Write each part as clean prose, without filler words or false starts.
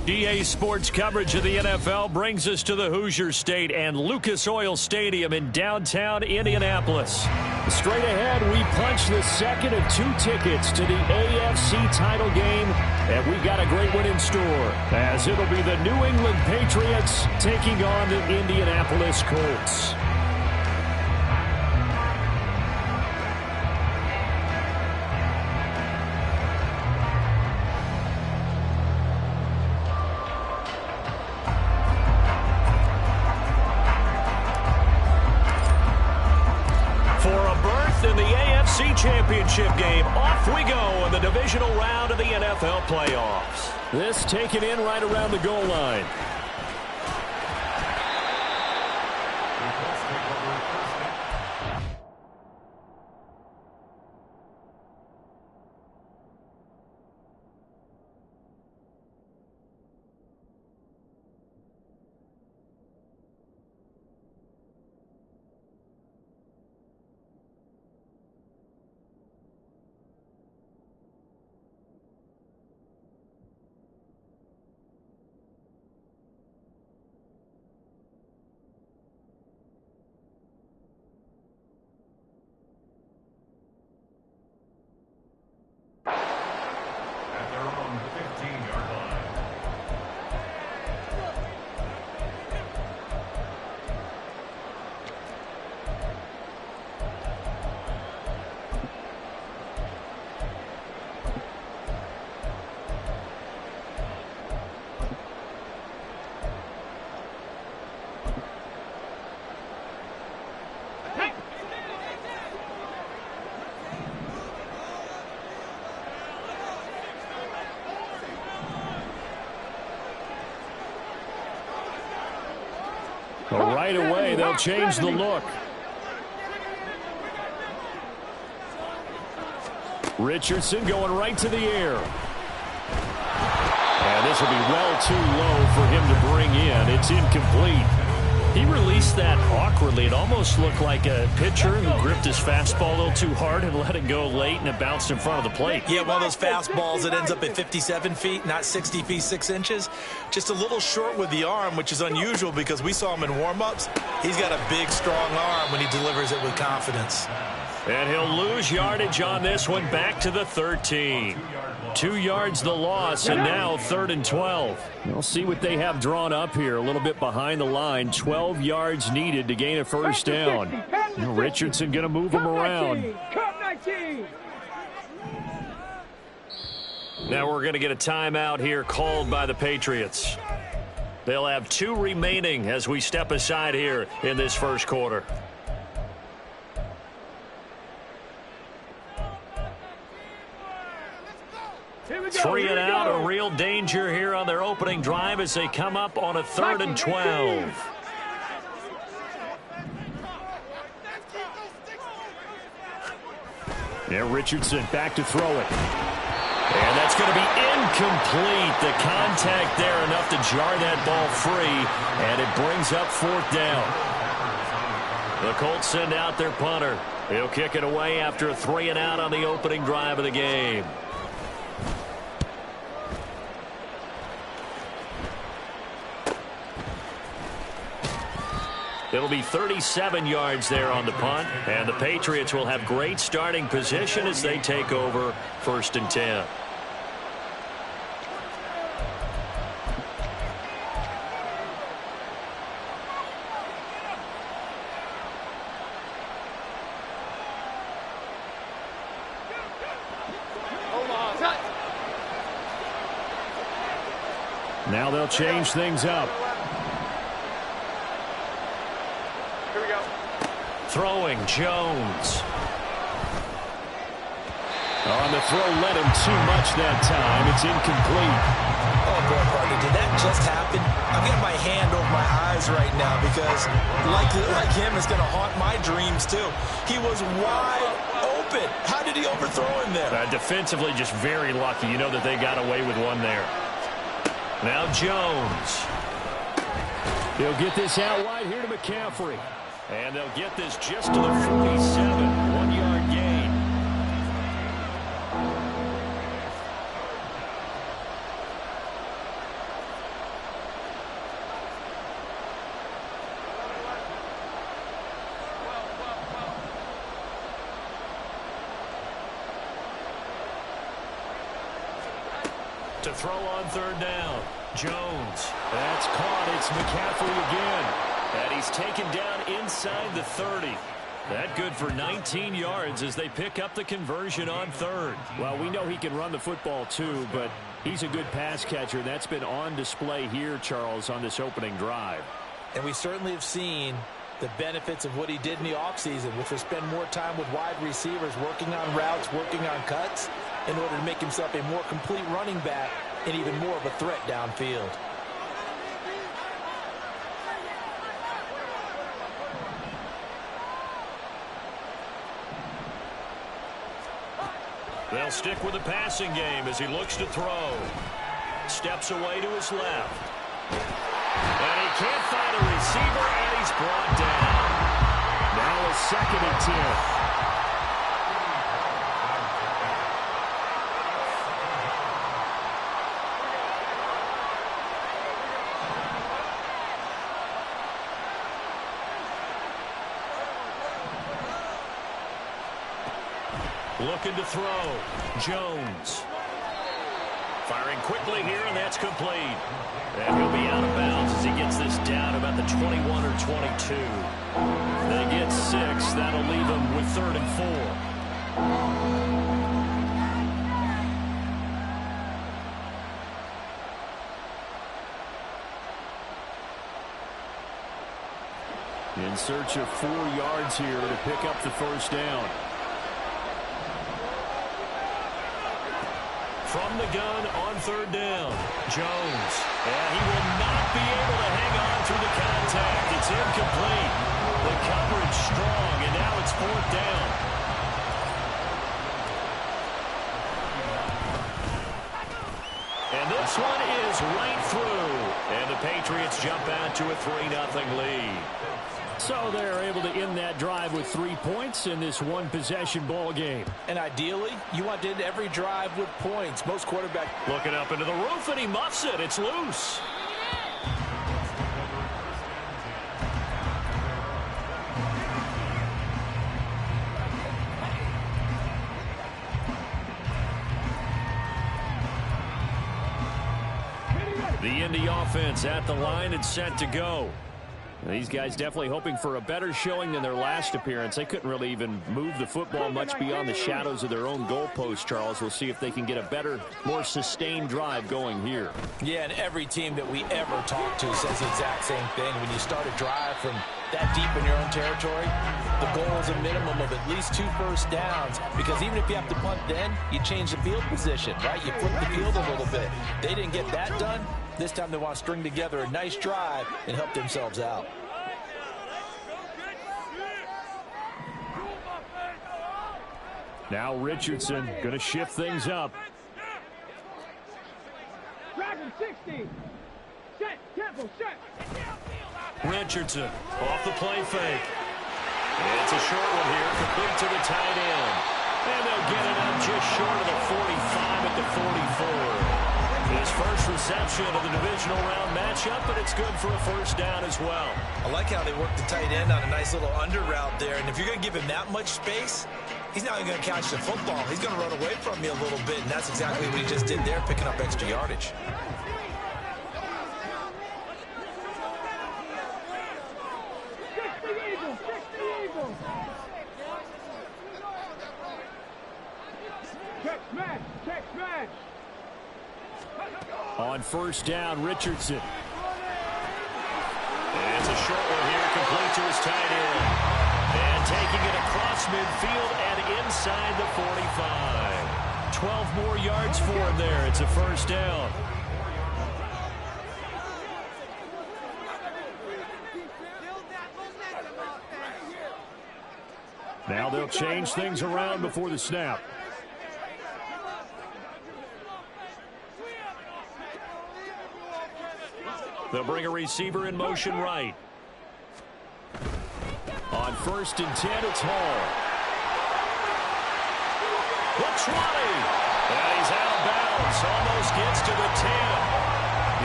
EA Sports coverage of the NFL brings us to the Hoosier State and Lucas Oil Stadium in downtown Indianapolis. Straight ahead, we punch the second of 2 tickets to the AFC title game, and we got a great one in store, as it'll be the New England Patriots taking on the Indianapolis Colts. In the AFC Championship game, off we go in the divisional round of the NFL playoffs. This taken in right around the goal line. Right away, they'll change the look. Richardson going right to the air. And this will be well too low for him to bring in. It's incomplete. He released that awkwardly. It almost looked like a pitcher who gripped his fastball a little too hard and let it go late, and it bounced in front of the plate. Yeah, one of those fastballs that ends up at 57 feet, not 60 feet, 6 inches. Just a little short with the arm, which is unusual because we saw him in warm-ups. He's got a big, strong arm when he delivers it with confidence. And he'll lose yardage on this one, back to the 13. 2 yards the loss, and now 3rd and 12. We'll see what they have drawn up here. A little bit behind the line. 12 yards needed to gain a first down. Richardson going to move him around. Now we're going to get a timeout here called by the Patriots. They'll have 2 remaining as we step aside here in this first quarter. 3 and out, a real danger here on their opening drive as they come up on a 3rd and 12. Yeah, Richardson back to throw it. And that's going to be incomplete. The contact there enough to jar that ball free, and it brings up 4th down. The Colts send out their punter. He'll kick it away after a 3 and out on the opening drive of the game. It'll be 37 yards there on the punt, and the Patriots will have great starting position as they take over 1st and 10. Now they'll change things up. Throwing, Jones. On the throw, led him too much that time. It's incomplete. Oh, boy, partner, did that just happen? I've got my hand over my eyes right now because, like him, it's going to haunt my dreams, too. He was wide open. How did he overthrow him there? Defensively, just very lucky. You know that they got away with one there. Now Jones. He'll get this out wide here to McCaffrey. And they'll get this just to the 47, 1-yard gain. To throw on third down. Jones. That's caught. It's McCaffrey again. And he's taken down inside the 30. That good for 19 yards as they pick up the conversion on third. Well, we know he can run the football too, but he's a good pass catcher. That's been on display here, Charles, on this opening drive. And we certainly have seen the benefits of what he did in the offseason, which was spend more time with wide receivers, working on routes, working on cuts, in order to make himself a more complete running back and even more of a threat downfield. They'll stick with the passing game as he looks to throw. Steps away to his left. And he can't find a receiver, and he's brought down. Now a 2nd and 10. Looking to throw. Jones. Firing quickly here, and that's complete. And he'll be out of bounds as he gets this down about the 21 or 22. They get 6. That'll leave him with 3rd and 4. In search of 4 yards here to pick up the first down. From the gun on third down. Jones. And he will not be able to hang on through the contact. It's incomplete. The coverage strong, and now it's 4th down. And this one is right through. And the Patriots jump out to a 3-0 lead. So they're able to end that drive with 3 points in this one-possession ball game. And ideally, you want to end every drive with points. Most quarterbacks looking up into the roof, and he muffs it. It's loose. The Indy offense at the line and set to go. These guys definitely hoping for a better showing than their last appearance. They couldn't really even move the football much beyond the shadows of their own goalpost, Charles. We'll see if they can get a better, more sustained drive going here. Yeah, and every team that we ever talk to says the exact same thing. When you start a drive from that deep in your own territory, the goal is a minimum of at least 2 first downs, because even if you have to punt then, you change the field position, right? You flip the field a little bit. They didn't get that done. This time they want to string together a nice drive and help themselves out. Now Richardson going to shift things up. Dragon 60. Set, tempo, set. Richardson off the play fake. It's a short one here, complete to the tight end. And they'll get it up just short of the 45 at the 44. His first reception of the divisional round matchup, but it's good for a first down as well. I like how they work the tight end on a nice little under route there. And if you're going to give him that much space, he's not even going to catch the football. He's going to run away from you a little bit, and that's exactly what he just did there, picking up extra yardage. Check smash. On first down, Richardson. And it's a short one here, complete to his tight end. And taking it across midfield and inside the 45. 12 more yards for him there. It's a first down. Now they'll change things around before the snap. They'll bring a receiver in motion right. On 1st and 10, it's Hall. The 20. And he's out of bounds. Almost gets to the 10.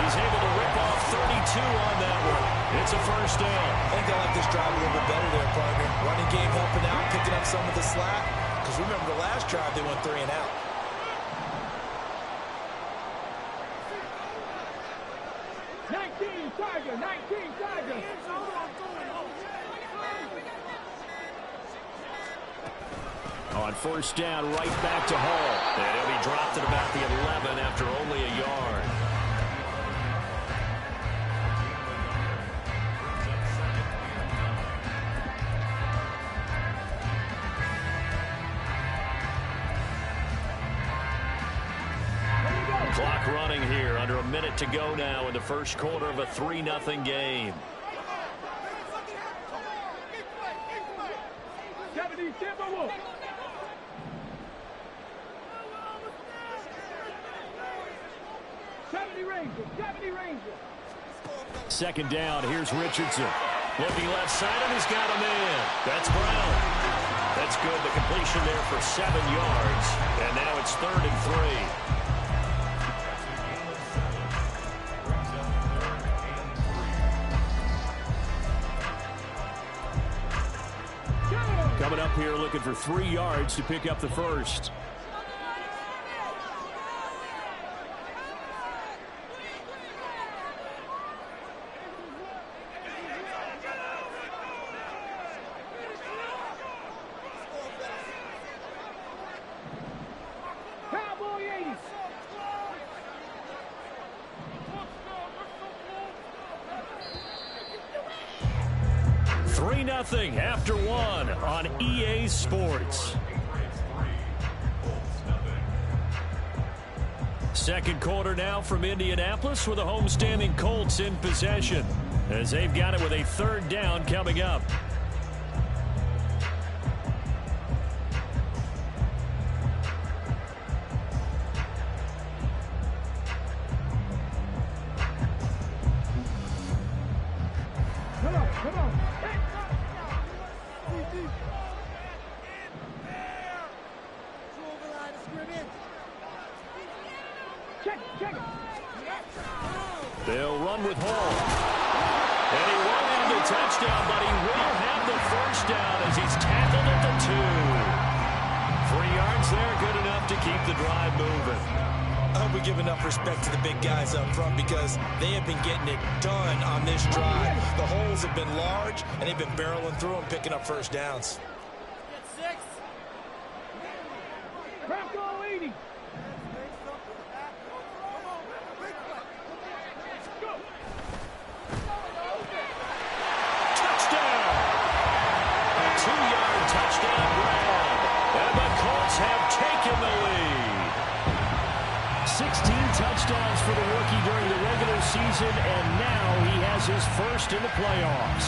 He's able to rip off 32 on that one. It's a first down. I think they like this drive a little bit better there, partner. Running game helping out, picking up some of the slack. Because remember, the last drive, they went 3 and out. Tiger, 19, Tiger. On first down, right back to Hall. And he'll be dropped at about the 11 after only a yard. Clock running here, under a minute to go now in the first quarter of a 3-0 game. 70, Timberwolves. Second down, here's Richardson. Looking left side, and he's got a man. That's Brown. That's good. The completion there for 7 yards. And now it's 3rd and 3. Coming up here looking for 3 yards to pick up the first. Cowboy 80. Nothing after 1 on EA Sports. Second quarter now from Indianapolis with the homestanding Colts in possession as they've got it with a 3rd down coming up. Come on. Check it. They'll run with Hall. And he won't have the touchdown, but he will have the first down as he's tackled at the 2. 3 yards there, good enough to keep the drive moving. I hope we give enough respect to the big guys up front because they have been getting it done on this drive. The holes have been large, and they've been barreling through them, picking up first downs. Bronco 80. Touchdown! 2-yard touchdown grab. And the Colts have taken the lead. 16 touchdowns for the rookie during the regular season, and now he has his first in the playoffs.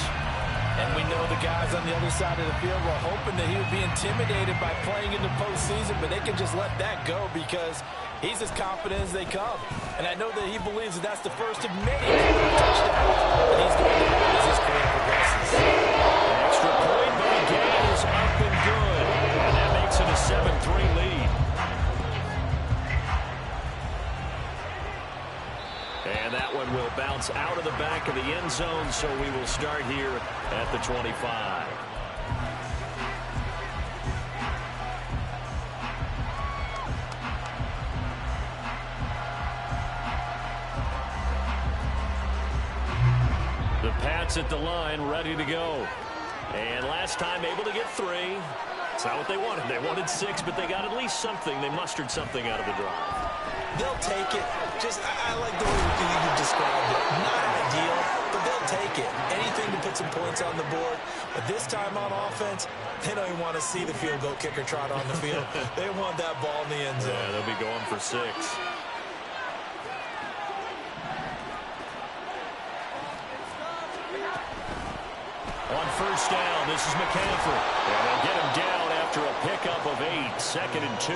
And we know the guys on the other side of the field were hoping that he would be intimidated by playing in the postseason, but they can just let that go because he's as confident as they come. And I know that he believes that that's the first of many touchdowns that he's going to have as his career progresses. Extra point, but the game is up and good. And that makes it a 7-3 lead. And that one will bounce out of the back of the end zone, so we will start here at the 25. The Pats at the line, ready to go. And last time able to get 3. It's not what they wanted. They wanted 6, but they got at least something. They mustered something out of the drive. They'll take it. I like the way you described it. Not ideal, but they'll take it. Anything to put some points on the board. But this time on offense, they don't even want to see the field goal kicker trot on the field. They want that ball in the end zone. Yeah, they'll be going for 6. On first down, this is McCaffrey. And they'll get him down after a pickup of 8, 2nd and 2.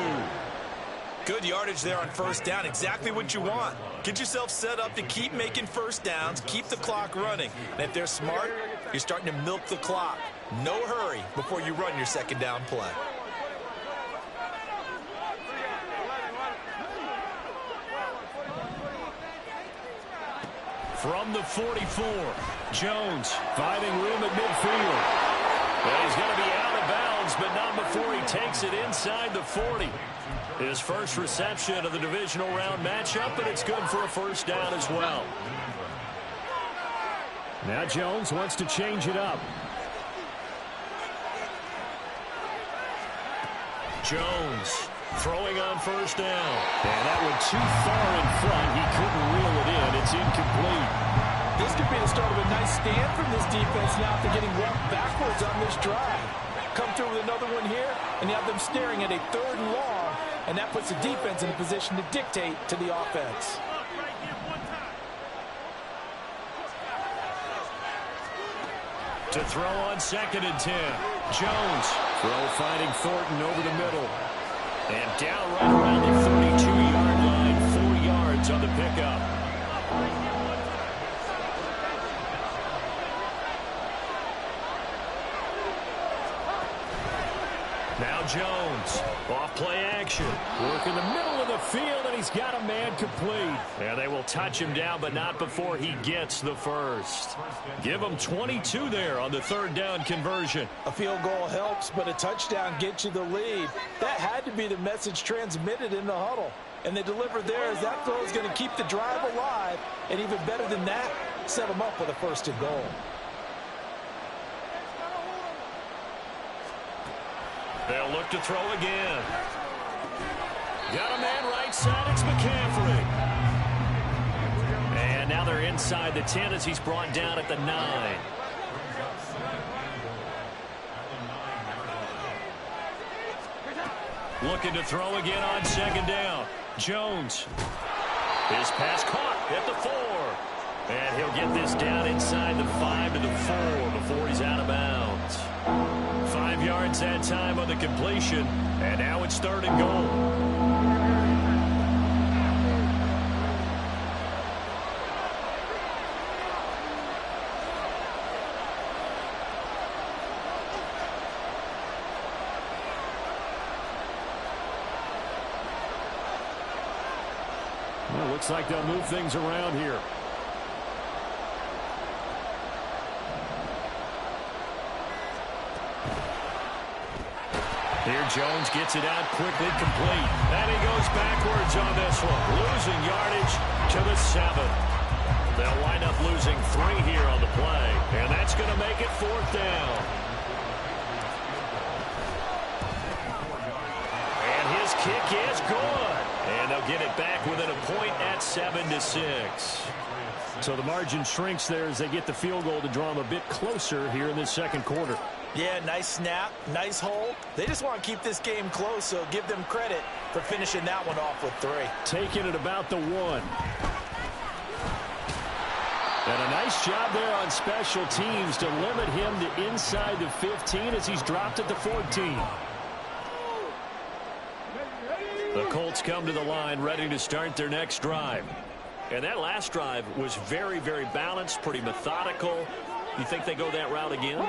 Good yardage there on first down. Exactly what you want. Get yourself set up to keep making first downs, keep the clock running. And if they're smart, you're starting to milk the clock. No hurry before you run your second down play. From the 44, Jones finding room at midfield. Well, he's going to be out of bounds, but not before he takes it inside the 40. His first reception of the divisional round matchup, but it's good for a first down as well. Now Jones wants to change it up. Jones throwing on first down. And that one too far in front. He couldn't reel it in. It's incomplete. This could be the start of a nice stand from this defense now after getting walked backwards on this drive. Come through with another one here, and you have them staring at a 3rd and long, and that puts the defense in a position to dictate to the offense. To throw on 2nd and 10. Jones. Throw finding Thornton over the middle. And down right around the 32-yard line. 4 yards on the pickup. Now Jones. Off play action. Work in the middle of the field, and he's got a man complete. And they will touch him down, but not before he gets the first. Give him 22 there on the 3rd down conversion. A field goal helps, but a touchdown gets you the lead. That had to be the message transmitted in the huddle. And they delivered there as that throw is going to keep the drive alive. And even better than that, set them up with a 1st and goal. They'll look to throw again. Got a man right side. It's McCaffrey. And now they're inside the 10 as he's brought down at the 9. Looking to throw again on 2nd down. Jones. His pass caught at the 4. And he'll get this down inside the 5 to the 4 before he's out of bounds. 5 yards that time on the completion. And now it's 3rd and goal. Well, looks like they'll move things around here. Here Jones gets it out quickly, complete. And he goes backwards on this one. Losing yardage to the 7. They'll wind up losing 3 here on the play. And that's going to make it 4th down. And his kick is good. And they'll get it back within a point at 7-6. So the margin shrinks there as they get the field goal to draw them a bit closer here in this 2nd quarter. Yeah, nice snap, nice hold. They just want to keep this game close, so give them credit for finishing that one off with 3. Taking it about the 1. And a nice job there on special teams to limit him to inside the 15 as he's dropped at the 14. The Colts come to the line ready to start their next drive. And that last drive was very, very balanced, pretty methodical. You think they go that route again?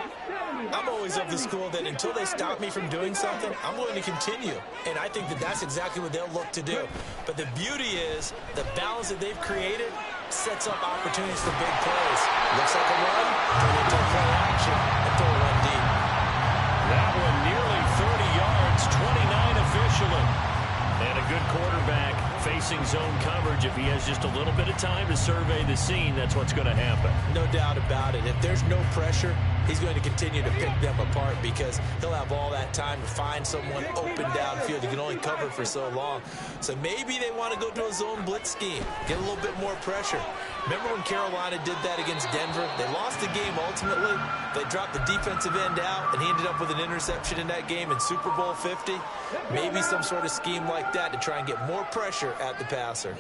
I'm always of the school that until they stop me from doing something, I'm going to continue. And I think that that's exactly what they'll look to do. But the beauty is the balance that they've created sets up opportunities for big plays. Looks like a run, turn into a play action, and throw one deep. That one nearly 30 yards, 29 officially. And a good quarterback facing zone coverage. If he has just a little bit of time to survey the scene, that's what's going to happen. No doubt about it. If there's no pressure, he's going to continue to pick them apart because he'll have all that time to find someone open downfield. He can only cover for so long. So maybe they want to go to a zone blitz scheme, get a little bit more pressure. Remember when Carolina did that against Denver? They lost the game ultimately. They dropped the defensive end out, and he ended up with an interception in that game in Super Bowl 50. Maybe some sort of scheme like that to try and get more pressure at the passer.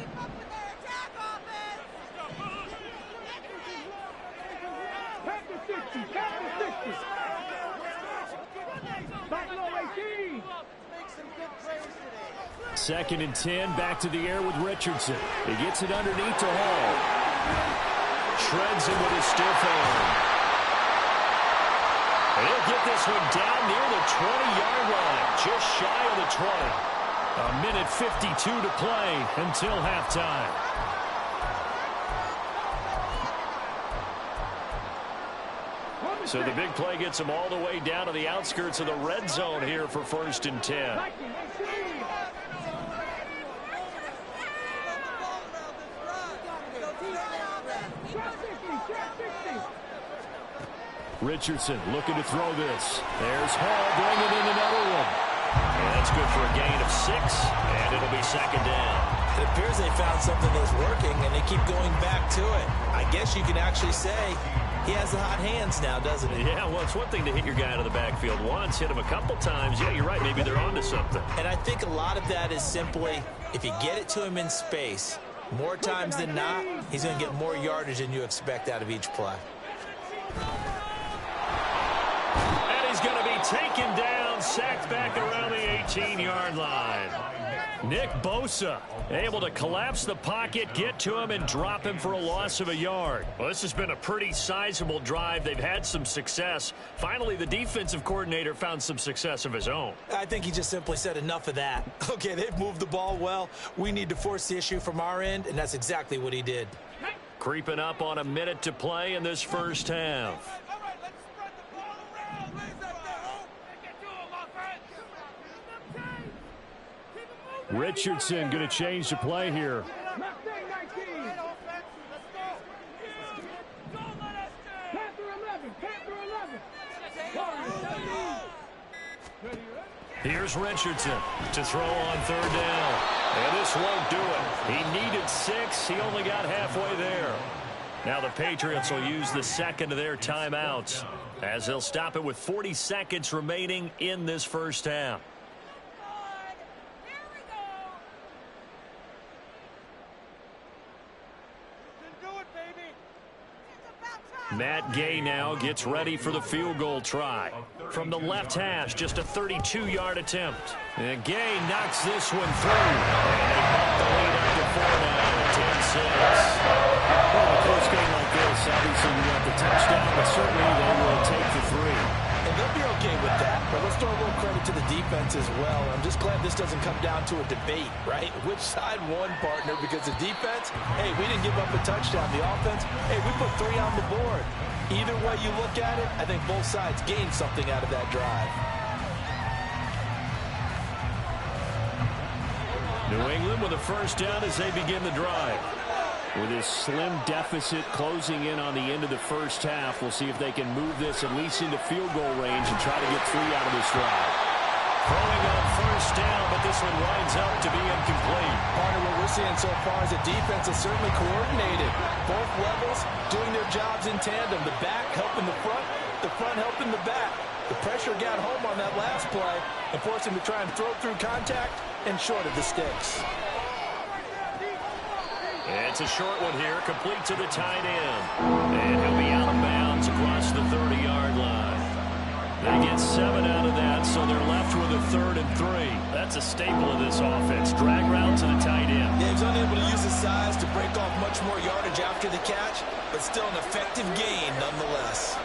Second and 10, back to the air with Richardson. He gets it underneath to Hall. Shreds him with his stiff arm. And he'll get this one down near the 20-yard line, just shy of the 20. A minute 52 to play until halftime. So the big play gets them all the way down to the outskirts of the red zone here for 1st and 10. Richardson looking to throw this. There's Hall bringing in another one. And that's good for a gain of 6, and it'll be second down. It appears they found something that's working, and they keep going back to it. I guess you can actually say he has the hot hands now, doesn't he? Yeah, well, it's one thing to hit your guy out of the backfield once, hit him a couple times. Yeah, you're right. Maybe they're onto something. And I think a lot of that is simply if you get it to him in space, more times than not, he's going to get more yardage than you expect out of each play. And he's going to be taken down, sacked back around the 18-yard line. Nick Bosa able to collapse the pocket, get to him, and drop him for a loss of a yard. Well, this has been a pretty sizable drive. They've had some success. Finally, the defensive coordinator found some success of his own. I think he just simply said enough of that. Okay, they've moved the ball well. We need to force the issue from our end, and that's exactly what he did. Creeping up on a minute to play in this first half. Richardson going to change the play here. Here's Richardson to throw on third down. And this won't do it. He needed 6. He only got halfway there. Now the Patriots will use the second of their timeouts as they'll stop it with 40 seconds remaining in this first half. Matt Gay now gets ready for the field goal try. From the left hash, just a 32-yard attempt. And Gay knocks this one through. And they bump the lead up to 4 now at 10-6. Well, a close game like this, obviously you want the touchdown, but certainly they will take the 3. And they'll be okay with that, but let's throw a little credit to the defense as well. I'm just glad this doesn't come down to a debate, right? Which side won, partner? Because the defense, hey, we didn't give up a touchdown. The offense, hey, we put 3 on the board. Either way you look at it, I think both sides gained something out of that drive. New England with a first down as they begin the drive. With this slim deficit closing in on the end of the first half, we'll see if they can move this at least into field goal range and try to get 3 out of this drive. Throwing on first down, but this one winds up to be incomplete. Partner, what we're seeing so far is the defense is certainly coordinated. Both levels doing their jobs in tandem. The back helping the front helping the back. The pressure got home on that last play and forced him to try and throw through contact and short of the sticks. It's a short one here, complete to the tight end. And he'll be out of bounds across the 30-yard line. They get 7 out of that, so they're left with a 3rd and 3. That's a staple of this offense. Drag route to the tight end. Yeah, he was unable to use his size to break off much more yardage after the catch, but still an effective gain nonetheless.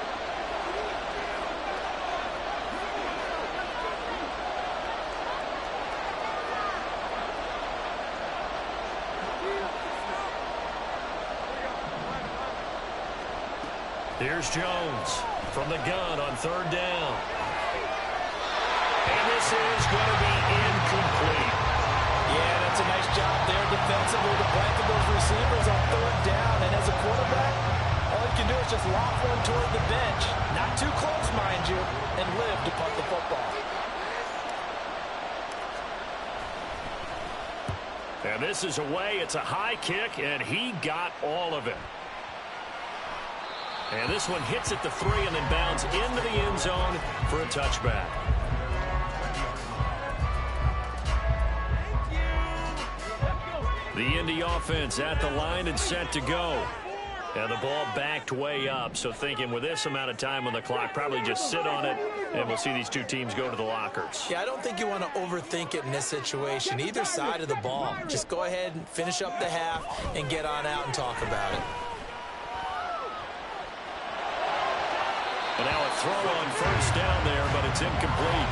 Here's Jones from the gun on 3rd down. And this is going to be incomplete. Yeah, that's a nice job there defensively to blanket those receivers on 3rd down. And as a quarterback, all you can do is just lock one toward the bench. Not too close, mind you, and live to punt the football. And this is away. It's a high kick, and he got all of it. And this one hits at the 3 and then bounds into the end zone for a touchback. The Indy offense at the line and set to go. And the ball backed way up, so thinking with this amount of time on the clock, probably just sit on it, and we'll see these two teams go to the lockers. Yeah, I don't think you want to overthink it in this situation. Either side of the ball. Just go ahead and finish up the half and get on out and talk about it. And now a throw on first down there, but it's incomplete.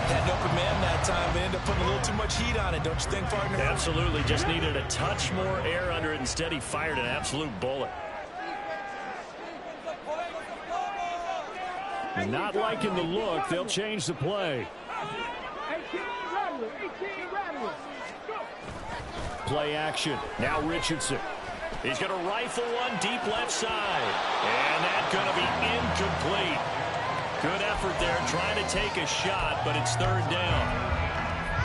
Had no command that time. They ended up putting a little too much heat on it, don't you think, partner? Absolutely. Just needed a touch more air under it. Instead, he fired an absolute bullet. Not liking the look. They'll change the play. Play action. Now Richardson. He's going to rifle one deep left side. And that going to be incomplete. Good effort there, trying to take a shot, but it's third down.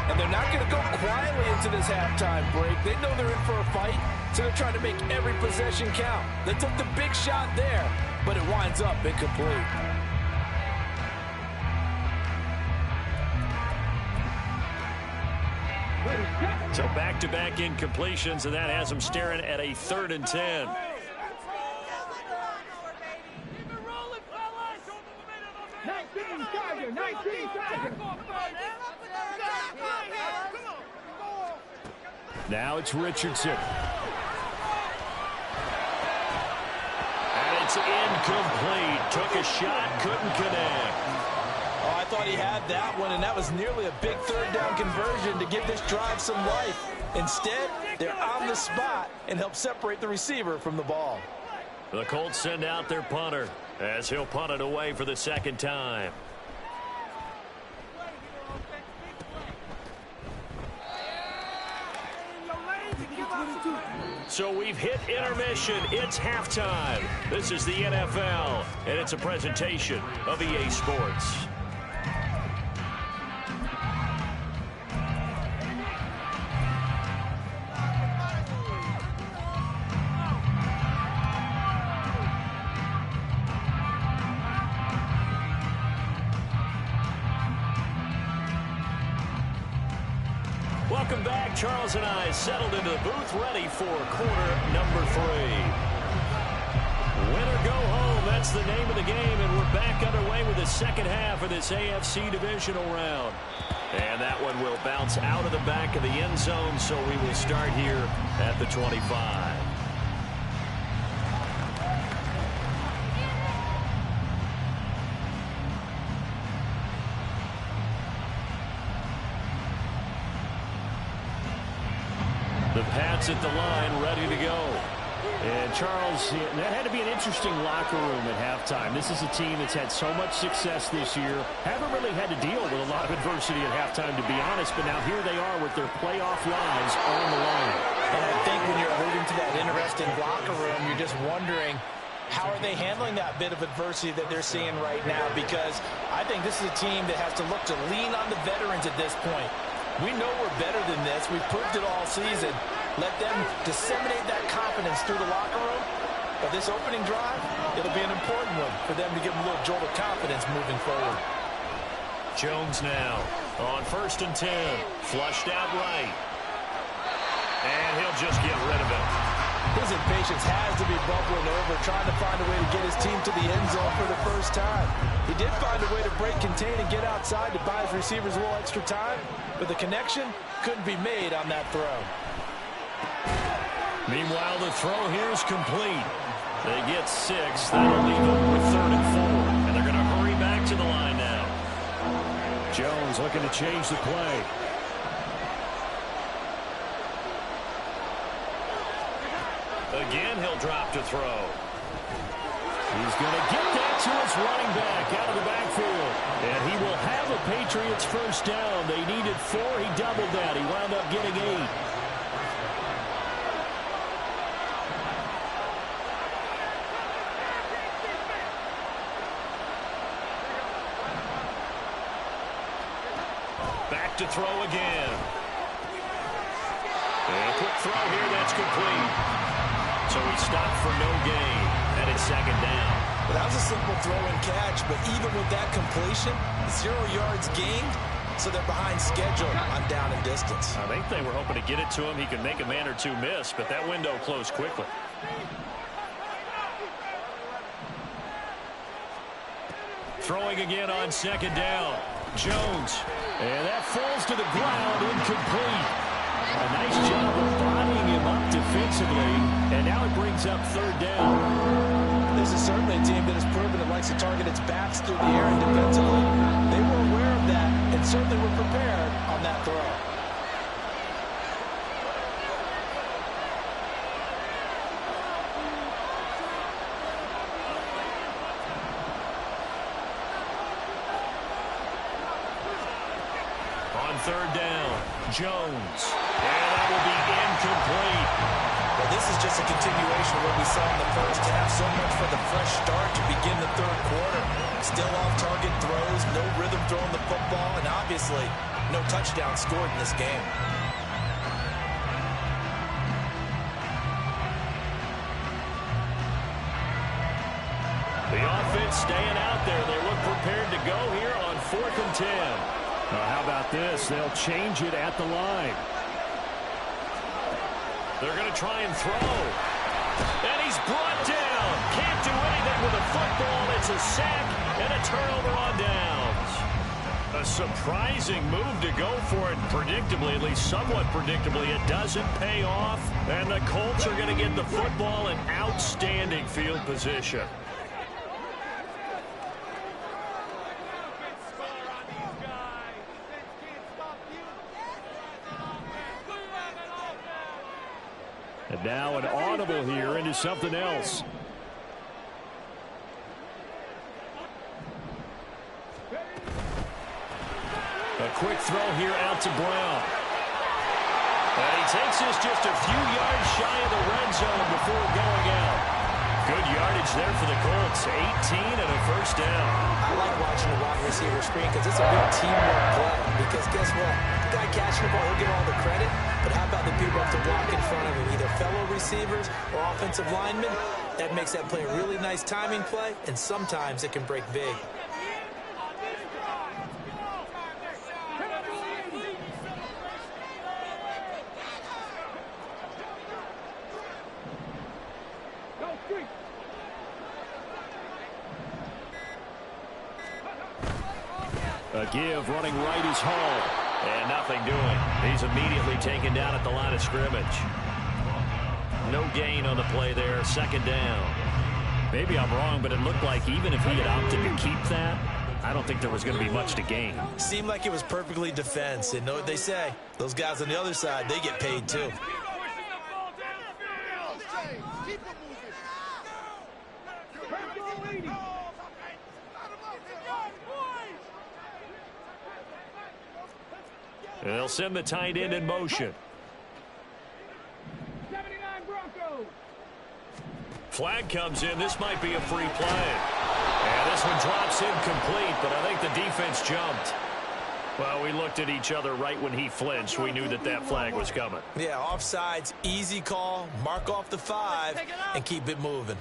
And they're not going to go quietly into this halftime break. They know they're in for a fight, so they're trying to make every possession count. They took the big shot there, but it winds up incomplete. So back-to-back incompletions, and that has them staring at a 3rd and 10. 19 Charger, 19 Charger. Now it's Richardson. And it's incomplete. Took a shot, couldn't connect. Oh, I thought he had that one, and that was nearly a big third down conversion to give this drive some life. Instead, they're on the spot and help separate the receiver from the ball. The Colts send out their punter as he'll punt it away for the 2nd time. So we've hit intermission. It's halftime. This is the NFL, and it's a presentation of EA Sports. Welcome back. Charles and I settled into the booth, ready for quarter number 3. Win or go home, that's the name of the game, and we're back underway with the second half of this AFC divisional round. And that one will bounce out of the back of the end zone, so we will start here at the 25. The Pats at the line, ready to go. And Charles, that had to be an interesting locker room at halftime. This is a team that's had so much success this year. Haven't really had to deal with a lot of adversity at halftime, to be honest. But now here they are with their playoff lives on the line. And I think when you're alluding to that interesting locker room, you're just wondering, how are they handling that bit of adversity that they're seeing right now? Because I think this is a team that has to look to lean on the veterans at this point. We know we're better than this. We've proved it all season. Let them disseminate that confidence through the locker room. But this opening drive, it'll be an important one for them to give them a little jolt of confidence moving forward. Jones now on 1st and 10. Flushed out right. And he'll just get rid of it. His impatience has to be bubbling over, trying to find a way to get his team to the end zone for the first time. He did find a way to break contain and get outside to buy his receivers a little extra time, but the connection couldn't be made on that throw. Meanwhile, the throw here is complete. They get 6. That'll leave them with 3rd and 4. And they're going to hurry back to the line now. Jones looking to change the play. Again, he'll drop to throw. He's going to get that to his running back out of the backfield. And he will have a Patriots first down. They needed 4. He doubled that. He wound up getting 8. Back to throw again. And a quick throw here, that's complete. So he stopped for no gain, and it's 2nd down. Well, that was a simple throw and catch, but even with that completion, 0 yards gained, so they're behind schedule on down and distance. I think they were hoping to get it to him. He could make a man or two miss, but that window closed quickly. Throwing again on 2nd down. Jones. And that falls to the ground, incomplete. A nice job of bodying him up defensively, and now it brings up 3rd down. This is certainly a team that has proven it likes to target its backs through the air and defensively. They were aware of that and certainly were prepared on that throw. On 3rd down, Jones. And that will be incomplete. Well, this is just a continuation of what we saw in the first half. So much for the fresh start to begin no rhythm throwing the football, and obviously no touchdown scored in this game. The offense staying out there. They look prepared to go here on 4th and 10. How about this? They'll change it at the line. They're going to try and throw. And he's brought down. Can't do anything with the football. It's a sack and a turnover on downs. A surprising move to go for it. Predictably, at least somewhat predictably, it doesn't pay off. And the Colts are going to get the football in outstanding field position. And now an audible here into something else. A quick throw here out to Brown. And he takes this just a few yards shy of the red zone before going out. Good yardage there for the Colts. 18 and a first down. I like watching the wide receiver screen because it's a good teamwork play. Because guess what? The guy catching the ball, he'll get all the credit. But how about the people up to block in front of him? Either fellow receivers or offensive linemen. That makes that play a really nice timing play. And sometimes it can break big. A give running right is Hall. And nothing doing. He's immediately taken down at the line of scrimmage. No gain on the play there. 2nd down. Maybe I'm wrong, but it looked like even if he had opted to keep that, I don't think there was going to be much to gain. Seemed like it was perfectly defense. And know what they say? Those guys on the other side, they get paid too. They'll send the tight end in motion. 79 Broncos. Flag comes in. This might be a free play. And this one drops incomplete, but I think the defense jumped. Well, we looked at each other right when he flinched. We knew that that flag was coming. Yeah, offsides, easy call, mark off the 5, and keep it moving.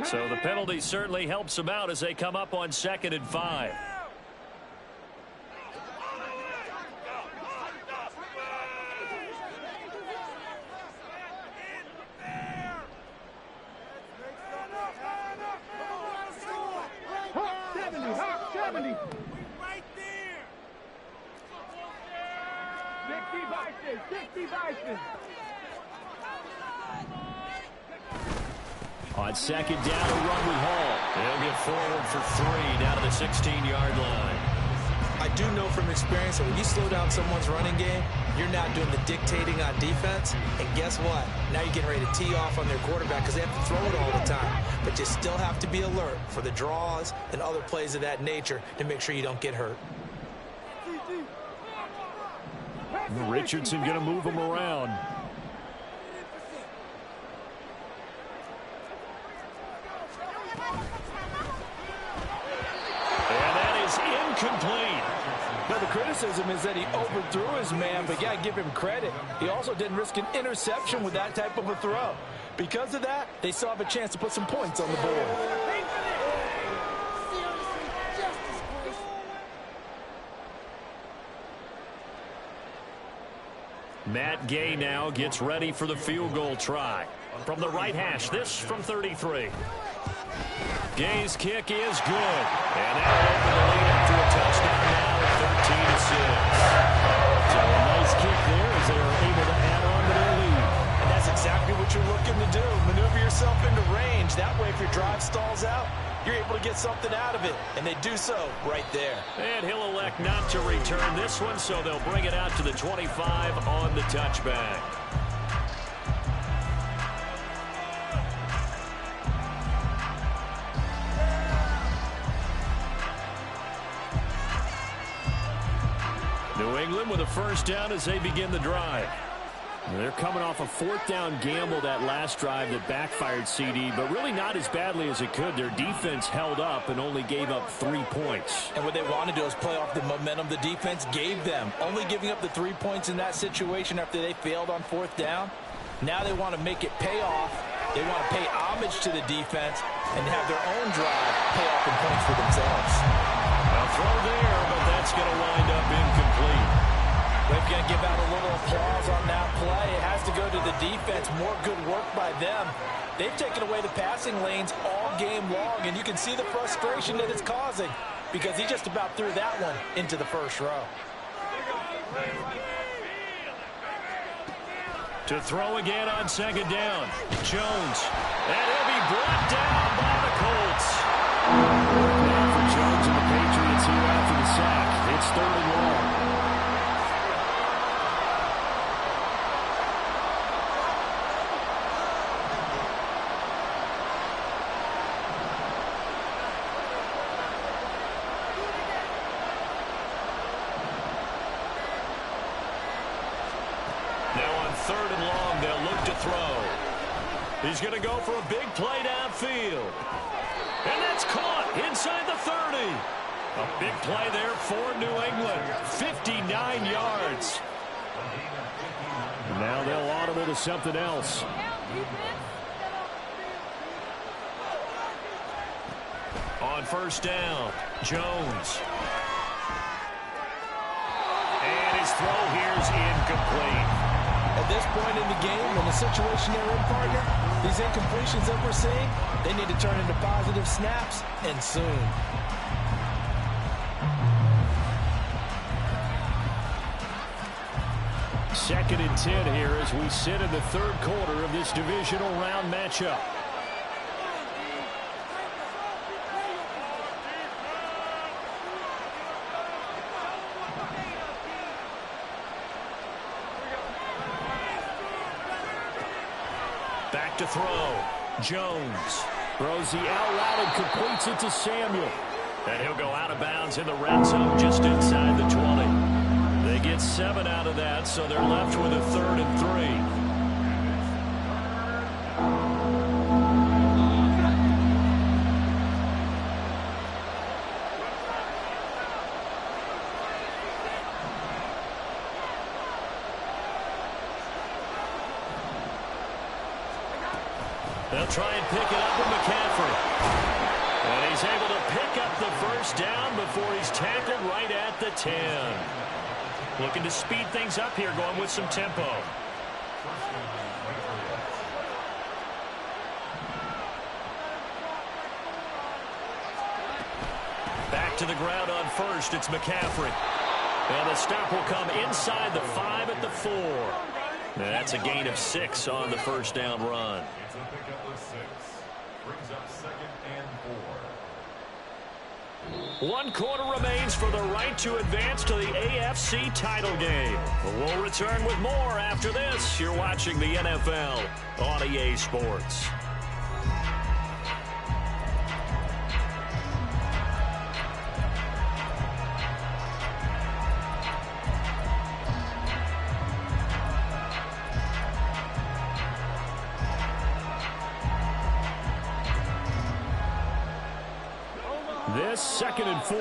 So the penalty certainly helps them out as they come up on 2nd and 5. Hawk 70, Hawk 70. Right there. 60 Bison. On 2nd down, a run with Hall. They'll get forward for 3 down to the 16-yard line. I do know from experience that when you slow down someone's running game, you're not doing the dictating on defense. And guess what? Now you're getting ready to tee off on their quarterback because they have to throw it all the time. But you still have to be alert for the draws and other plays of that nature to make sure you don't get hurt. Richardson going to move him around. Incomplete. Now, the criticism is that he overthrew his man, but you got to give him credit. He also didn't risk an interception with that type of a throw. Because of that, they still have a chance to put some points on the board. Matt Gay now gets ready for the field goal try. From the right hash, this from 33. Gay's kick is good. And that'll open the lead after a touchdown now at 13-6. So a nice kick there as they are able to add on to their lead. And that's exactly what you're looking to do. Maneuver yourself into range. That way, if your drive stalls out, you're able to get something out of it. And they do so right there. And he'll elect not to return this one, so they'll bring it out to the 25 on the touchback. New England with a first down as they begin the drive. They're coming off a fourth down gamble that last drive that backfired, CD, but really not as badly as it could. Their defense held up and only gave up 3 points. And what they want to do is play off the momentum the defense gave them. Only giving up the 3 points in that situation after they failed on fourth down. Now they want to make it pay off. They want to pay homage to the defense and have their own drive pay off in points for themselves. A throw there, but that's going to wind up incomplete. They've got to give out a little applause on that play. It has to go to the defense. More good work by them. They've taken away the passing lanes all game long, and you can see the frustration that it's causing because he just about threw that one into the first row. To throw again on second down. Jones. And he'll be brought down by the Colts. Now for Jones and the Patriots here after the sack. It's 3rd and long. He's going to go for a big play downfield. And that's caught inside the 30. A big play there for New England. 59 yards. Now they'll audible to something else. On first down, Jones. And his throw here's incomplete. At this point in the game, in the situation they're in, partner, these incompletions that we're seeing, they need to turn into positive snaps, and soon. Second and 10 here as we sit in the 3rd quarter of this divisional round matchup. Back to throw. Jones. Throws the out route and completes it to Samuel. And he'll go out of bounds in the red zone just inside the 20. They get 7 out of that, so they're left with a 3rd and 3. They'll try and pick it up with McCaffrey. And he's able to pick up the first down before he's tackled right at the 10. Looking to speed things up here, going with some tempo. Back to the ground on first. It's McCaffrey. And the stop will come inside the 5 at the 4. That's a gain of 6 on the first down run. Brings up 2nd and 4. 1 quarter remains for the right to advance to the AFC title game. We'll return with more after this. You're watching the NFL on EA Sports. This 2nd and 4.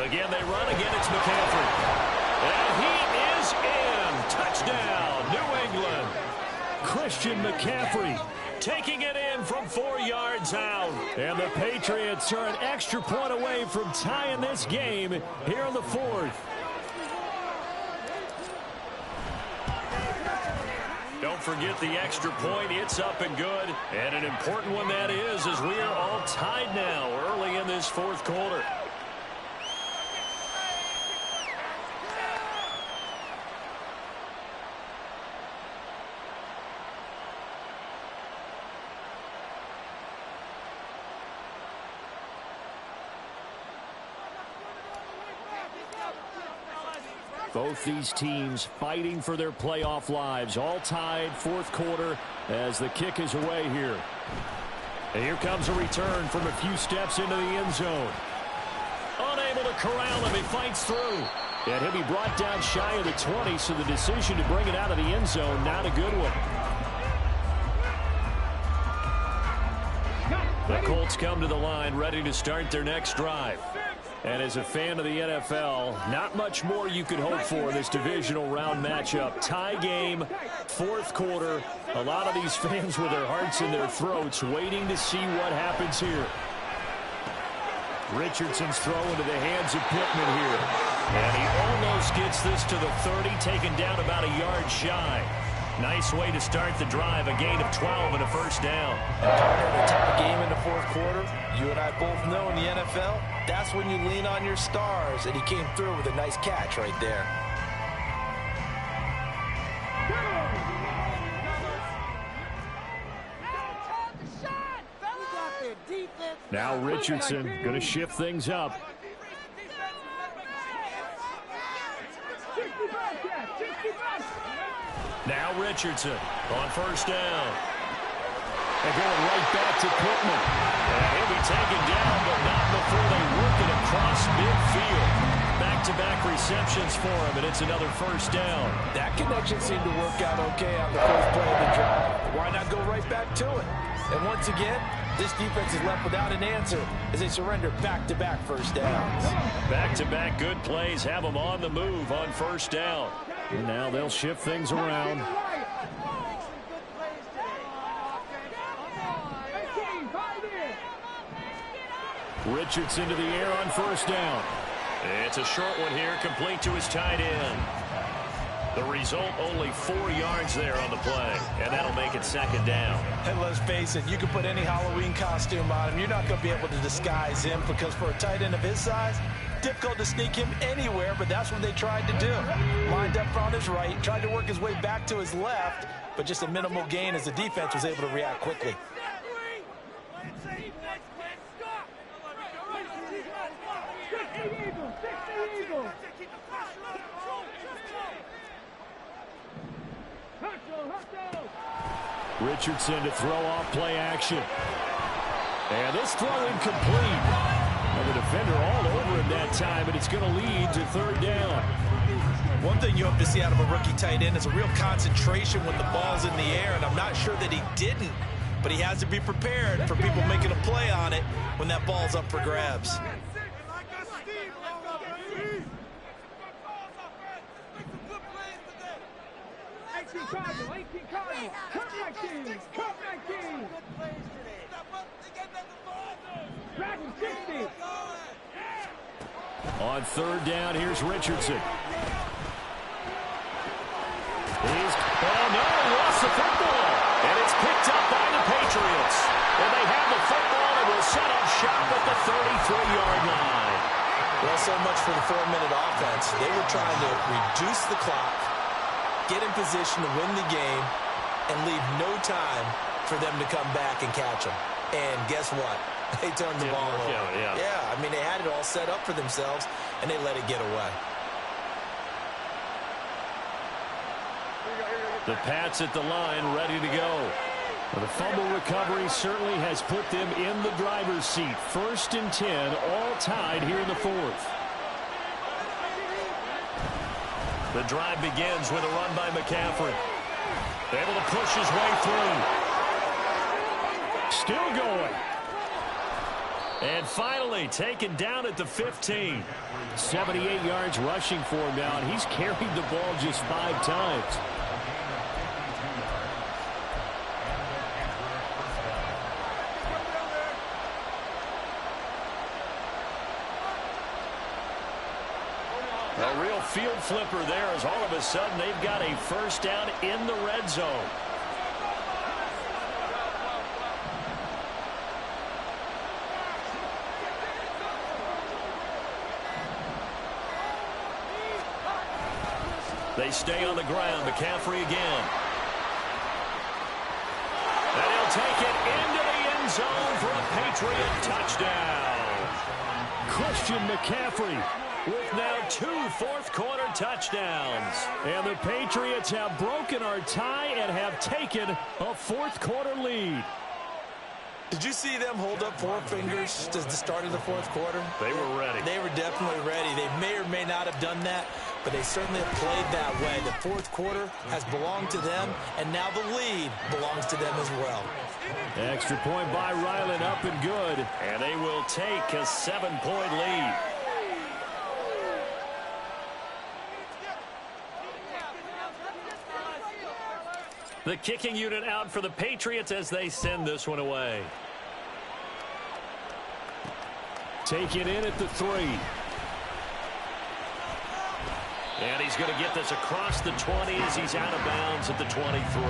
Again, they run. Again, it's McCaffrey. And he is in. Touchdown, New England. Christian McCaffrey taking it in from 4 yards out. And the Patriots are an extra point away from tying this game here in the 4th. Don't forget the extra point. It's up and good. And an important one that is, as we are all tied now early in this 4th quarter. Both these teams fighting for their playoff lives. All tied, fourth quarter, as the kick is away here. And here comes a return from a few steps into the end zone. Unable to corral him. He fights through. And he'll be brought down shy of the 20, so the decision to bring it out of the end zone, not a good one. The Colts come to the line, ready to start their next drive. And as a fan of the NFL, not much more you could hope for in this divisional round matchup. Tie game, fourth quarter. A lot of these fans with their hearts in their throats waiting to see what happens here. Richardson's throw into the hands of Pittman here. And he almost gets this to the 30, taken down about a yard shy. Nice way to start the drive, a gain of 12 and a first down. A tie game in the fourth quarter. You and I both know in the NFL, that's when you lean on your stars, and he came through with a nice catch right there. Now Richardson going to shift things up. Now Richardson on first down. And going right back to Pittman. And he'll be taken down, but not before they work it across midfield. Back-to-back receptions for him, and it's another first down. That connection seemed to work out okay on the first play of the drive. Why not go right back to it? And once again, this defense is left without an answer as they surrender back-to-back first downs. Back-to-back good plays have them on the move on first down. And now they'll shift things around. Richardson to the air on first down. It's a short one here, complete to his tight end. The result, only 4 yards there on the play, and that'll make it second down. And let's face it, you can put any Halloween costume on him. You're not going to be able to disguise him because for a tight end of his size, difficult to sneak him anywhere, but that's what they tried to do. Lined up on his right, tried to work his way back to his left, but just a minimal gain as the defense was able to react quickly. Richardson to throw off play action. And this throw incomplete. And the defender all over him that time, and it's going to lead to third down. One thing you hope to see out of a rookie tight end is a real concentration when the ball's in the air, and I'm not sure that he didn't, but he has to be prepared for people making a play on it when that ball's up for grabs. On third down, here's Richardson. Lost the football. And it's picked up by the Patriots. And they have the football and will set up shop at the 33-yard line. Well, so much for the 4-minute offense. They were trying to reduce the clock, get in position to win the game, and leave no time for them to come back and catch them. And guess what? They turned the ball over. Yeah, I mean, they had it all set up for themselves, and they let it get away. The Pats at the line, ready to go. The fumble recovery certainly has put them in the driver's seat. 1st and 10, all tied here in the fourth. The drive begins with a run by McCaffrey. Able to push his way through. Still going. And finally taken down at the 15. 78 yards rushing for him now, and he's carried the ball just 5 times. A real field flipper there as all of a sudden they've got a first down in the red zone. They stay on the ground. McCaffrey again. And he'll take it into the end zone for a Patriot touchdown. Christian McCaffrey with now 2 fourth-quarter touchdowns. And the Patriots have broken our tie and have taken a fourth-quarter lead. Did you see them hold up 4 fingers to the start of the fourth quarter? They were ready. They were definitely ready. They may or may not have done that, but they certainly have played that way. The fourth quarter has belonged to them, and now the lead belongs to them as well. Extra point by Ryland, up and good. And they will take a 7-point lead. The kicking unit out for the Patriots as they send this one away. Take it in at the 3. And he's going to get this across the 20 as he's out of bounds at the 23.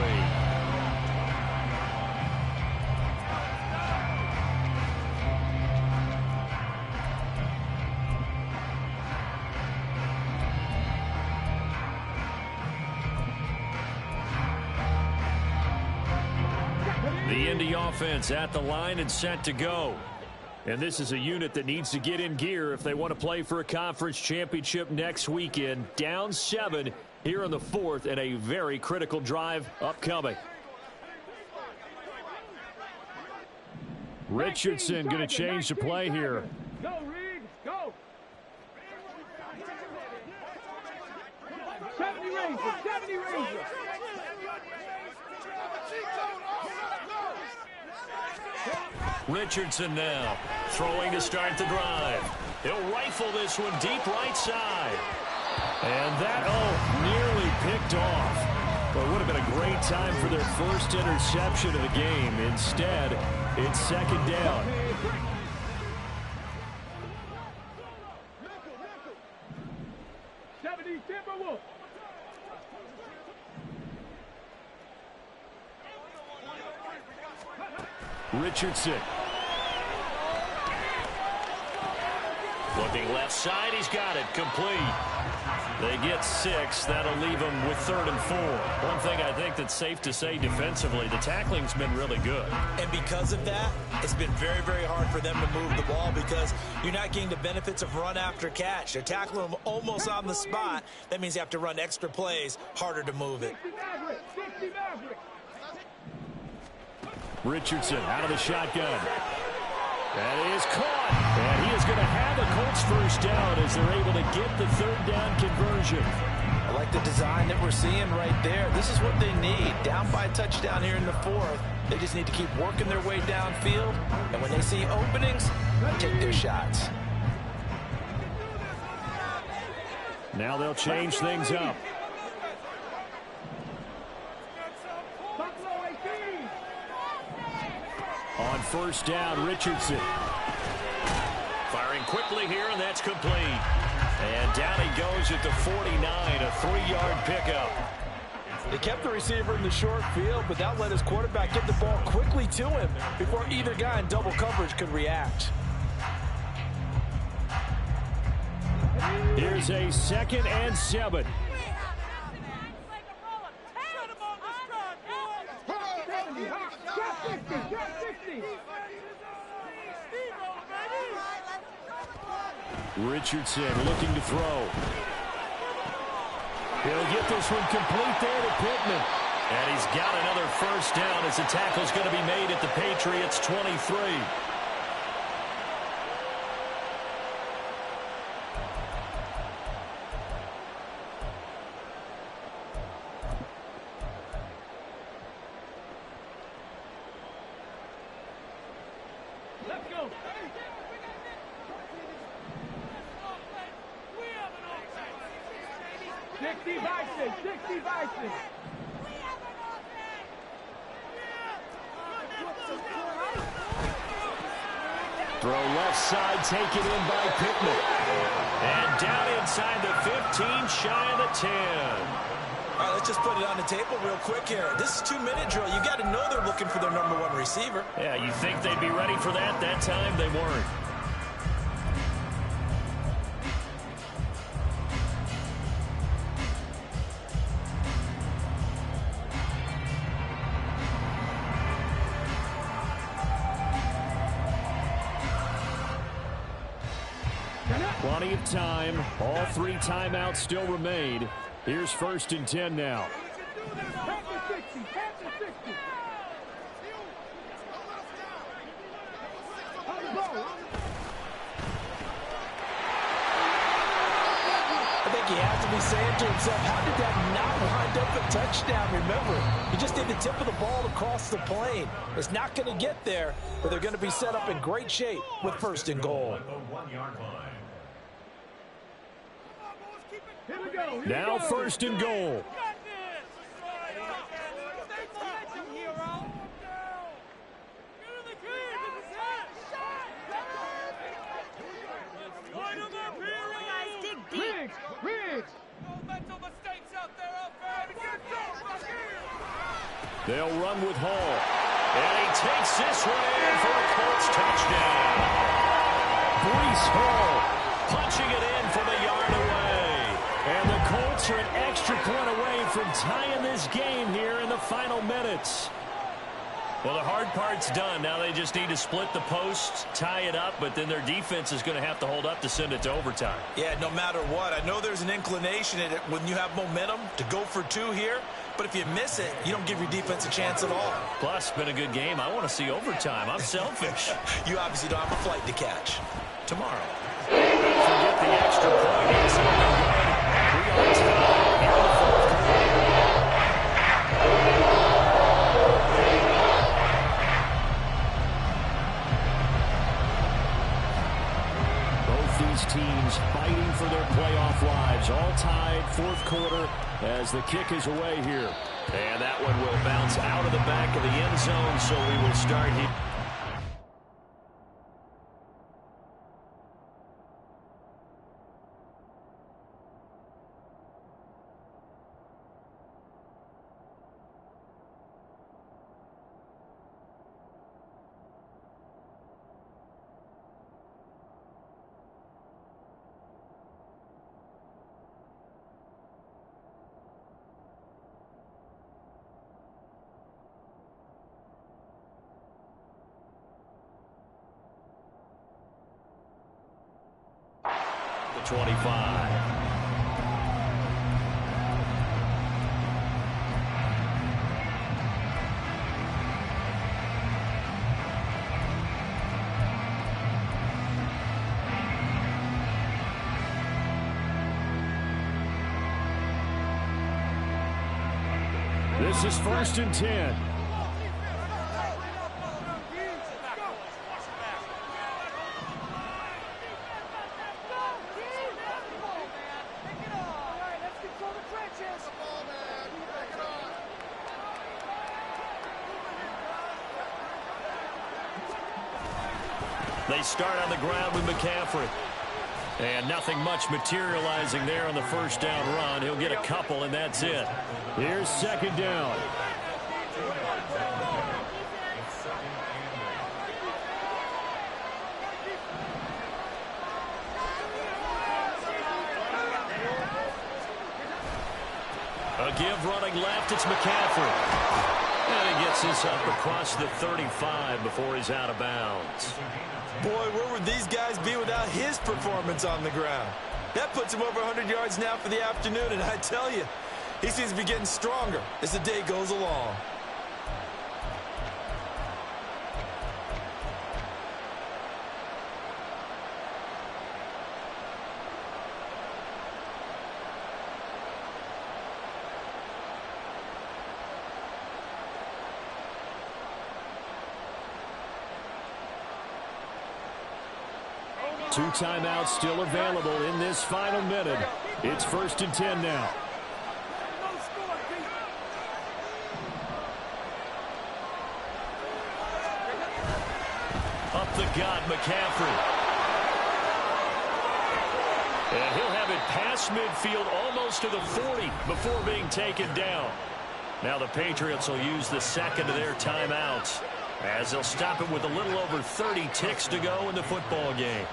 The Indy offense at the line and set to go. And this is a unit that needs to get in gear if they want to play for a conference championship next weekend. Down 7 here in the 4th and a very critical drive upcoming. Richardson going to change the play here. Go, Reed, go. 70 Rangers, 70 Rangers. Richardson now throwing to start the drive. He'll rifle this one deep right side. And that, nearly picked off. Well, it would have been a great time for their first interception of the game. Instead, it's second down. Richardson. Looking left side, he's got it, complete. They get 6. That'll leave them with 3rd and 4. One thing I think that's safe to say defensively, the tackling's been really good. And because of that, it's been very, very hard for them to move the ball because you're not getting the benefits of run after catch. They're tackling them almost on the spot. That means you have to run extra plays, harder to move it. Richardson out of the shotgun. That is caught. And he is going to have a Colts first down as they're able to get the 3rd down conversion. I like the design that we're seeing right there. This is what they need. Down by a touchdown here in the 4th. They just need to keep working their way downfield. And when they see openings, take their shots. Now they'll change things up. On first down, Richardson. Firing quickly here, and that's complete. And down he goes at the 49, a 3-yard pickup. They kept the receiver in the short field, but that let his quarterback get the ball quickly to him before either guy in double coverage could react. Here's a 2nd and 7. Richardson looking to throw. He'll get this one complete there to Pittman. And he's got another first down as the tackle's going to be made at the Patriots' 23. Let's go. 60 Bison, 60 Bison. Throw left side, taken in by Pittman. And down inside the 15, shy of the 10. All right, let's just put it on the table real quick here. This is 2-minute drill. You got to know they're looking for their #1 receiver. Yeah, you think they'd be ready for that? That time they weren't. Plenty of time. All 3 timeouts still remain. Here's 1st and 10 now. Pass the 60. Pass the 60. On the ball. I think he has to be saying to himself, how did that not wind up a touchdown? Remember, he just did the tip of the ball across the plane. It's not going to get there, but they're going to be set up in great shape with 1st and goal. Here we go. Now 1st and goal. Riggs. They'll run with Hall. And he takes this one in for a Colts touchdown. Breece Hall punching it in from a yard away. And the Colts are an extra point away from tying this game here in the final minutes. Well, the hard part's done. Now they just need to split the posts, tie it up, but then their defense is going to have to hold up to send it to overtime. Yeah, no matter what. I know there's an inclination in it when you have momentum to go for 2 here, but if you miss it, you don't give your defense a chance at all. Plus, it's been a good game. I want to see overtime. I'm selfish. You obviously don't have a flight to catch. Tomorrow. Don't forget the extra point. It's on the way. We are tied here in the 4th quarter. These teams fighting for their playoff lives. All tied, 4th quarter as the kick is away here. And that one will bounce out of the back of the end zone, so we will start here. The 25. This is 1st and 10. They start on the ground with McCaffrey. And nothing much materializing there on the 1st down run. He'll get a couple, and that's it. Here's 2nd down. A give running left. It's McCaffrey. And he gets this up across the 35 before he's out of bounds. Boy, where would these guys be without his performance on the ground? That puts him over 100 yards now for the afternoon, and I tell you, he seems to be getting stronger as the day goes along. Two timeouts still available in this final minute. It's 1st and 10 now. Up the gut, McCaffrey. And he'll have it past midfield almost to the 40 before being taken down. Now the Patriots will use the 2nd of their timeouts as they'll stop it with a little over 30 ticks to go in the football game.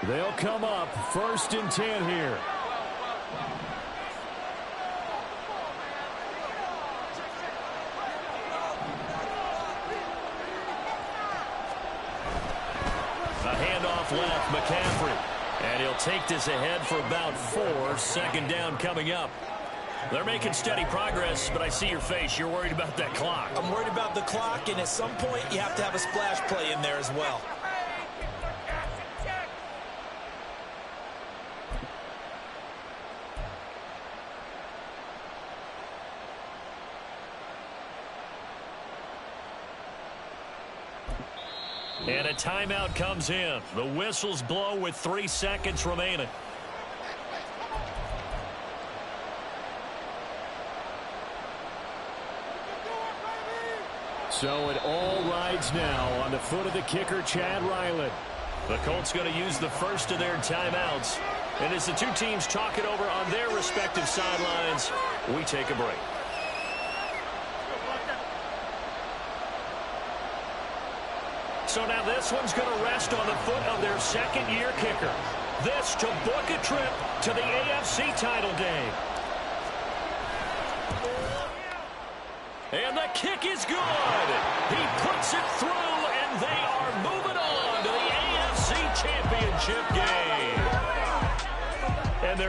They'll come up 1st and 10 here. A handoff left, McCaffrey. And he'll take this ahead for about 4. 2nd down coming up. They're making steady progress, but I see your face. You're worried about that clock. I'm worried about the clock, and at some point, you have to have a splash play in there as well. And a timeout comes in. The whistles blow with 3 seconds remaining. So it all rides now on the foot of the kicker, Chad Ryland. The Colts going to use the first of their timeouts. And as the two teams talk it over on their respective sidelines, we take a break. So now this one's going to rest on the foot of their second-year kicker. This to book a trip to the AFC title game. And the kick is good. He puts it through, and they are moving on to the AFC Championship game. And they're